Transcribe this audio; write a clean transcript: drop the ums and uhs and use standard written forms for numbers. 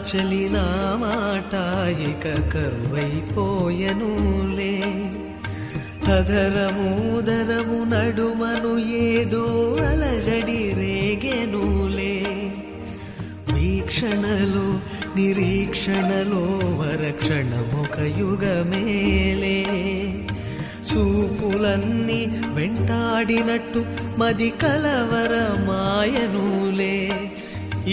చలిన మాట ఇక కరువైపోయనులే, అధరముదరము నడుమను ఏదో అలజడి రేగెనులే. వీక్షణలో నిరీక్షణలో వరక్షణమొక యుగమేలే, చూపులన్నీ వెంటాడినట్టు మది కలవరమాయనులే.